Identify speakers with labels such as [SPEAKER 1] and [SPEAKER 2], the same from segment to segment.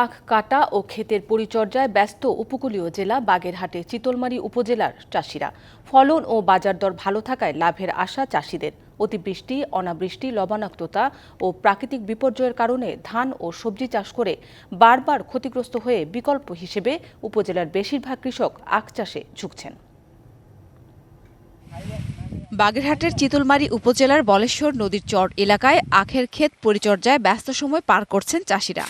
[SPEAKER 1] আখ কাটা ও ক্ষেতের পরিচর্যায় ব্যস্ত উপকূলীয় জেলা বাগেরহাটে চিতলমারী উপজেলার চাষিরা। ফলন ও বাজার দর ভালো থাকায় লাভের আশা চাষিদের। অতিবৃষ্টি, অনাবৃষ্টি, লবণাক্ততা ও প্রাকৃতিক বিপর্যয়ের কারণে ধান ও সবজি চাষ করে বারবার ক্ষতিগ্রস্ত হয়ে বিকল্প হিসেবে উপজেলার বেশিরভাগ কৃষক আখ চাষে ঝুঁকছেন।
[SPEAKER 2] বাগেরহাটের চিতলমারী উপজেলার বলেশ্বর নদীর চর এলাকায় আখের ক্ষেত পরিচর্যায় ব্যস্ত সময় পার করছেন চাষিরা।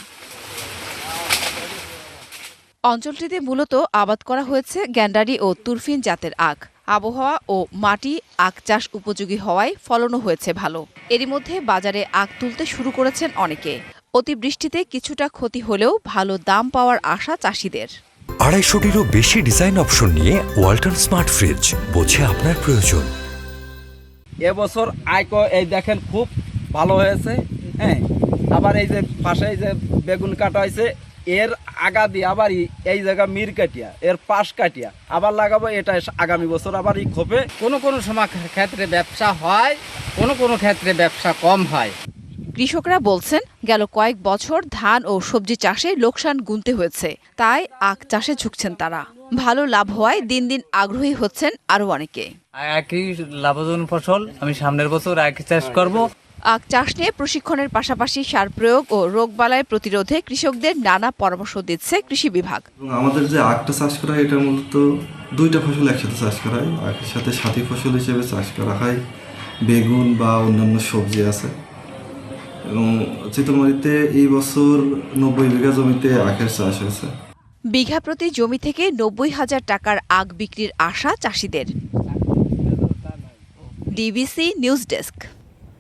[SPEAKER 2] অঞ্চলটিতে মূলত আবাদ করা হয়েছে গ্যান্ডারি ও তুরফিন জাতের আখ। আবহাওয়া ও মাটি আখ চাষ উপযোগী হওয়ায় ফলনও হয়েছে ভালো। এরই মধ্যে বাজারে আখ তুলতে শুরু করেছেন অনেকে। অতিবৃষ্টিতে কিছুটা ক্ষতি হলেও ভালো দাম পাওয়ার আশা চাষিদের।
[SPEAKER 3] 250টিরও বেশি ডিজাইন অপশন নিয়ে ওয়ালটন স্মার্ট ফ্রিজ, বোঝে আপনার প্রয়োজন।
[SPEAKER 4] এবছর আয়কো এই দেখেন খুব ভালো হয়েছে। হ্যাঁ, আবার এই যে পাশে এই যে বেগুন কাটা হয়েছে, এর আগা দিয়ে আবার এই জায়গা মির কাটিয়া এর পাশ কাটিয়া আবার লাগাবো। এটা আগামী বছর আবার খোপে।
[SPEAKER 5] কোনো সময় ক্ষেত্রে ব্যবসা হয়, কোনো ক্ষেত্রে ব্যবসা কম হয়।
[SPEAKER 2] কৃষকরা বলছেন গেল কয়েক বছর ধান ও সবজি চাষে লোকসান গুনতে হয়েছে, তাই আখ চাষে ঝুঁকছেন তারা। ভালো লাভ হওয়ায় দিন দিন আগ্রহী হচ্ছেন আরো অনেকে।
[SPEAKER 6] একই লাভজনক ফসল, আমি সামনের বছর একই চাষ করব।
[SPEAKER 2] আখ চাষ নিয়ে প্রশিক্ষণের পাশাপাশি সার প্রয়োগ ও রোগবালাই প্রতিরোধে কৃষকদের নানা পরামর্শ দিচ্ছে কৃষি বিভাগ।
[SPEAKER 7] আমাদের যে আখটা চাষ করা হয় এটা মূলত দুইটা ফসল একসাথে চাষ করা হয়। আখের সাথে সাথী ফসল হিসেবে চাষ করা হয় বেগুন বা অন্যান্য সবজি আছে। এবং চিতলমারীতে এই বছর 90 বিঘা জমিতে আখের চাষ হয়েছে।
[SPEAKER 2] বিঘা প্রতি জমি থেকে 90,000 টাকার আখ বিক্রির আশা চাষিদের। DBC news desk.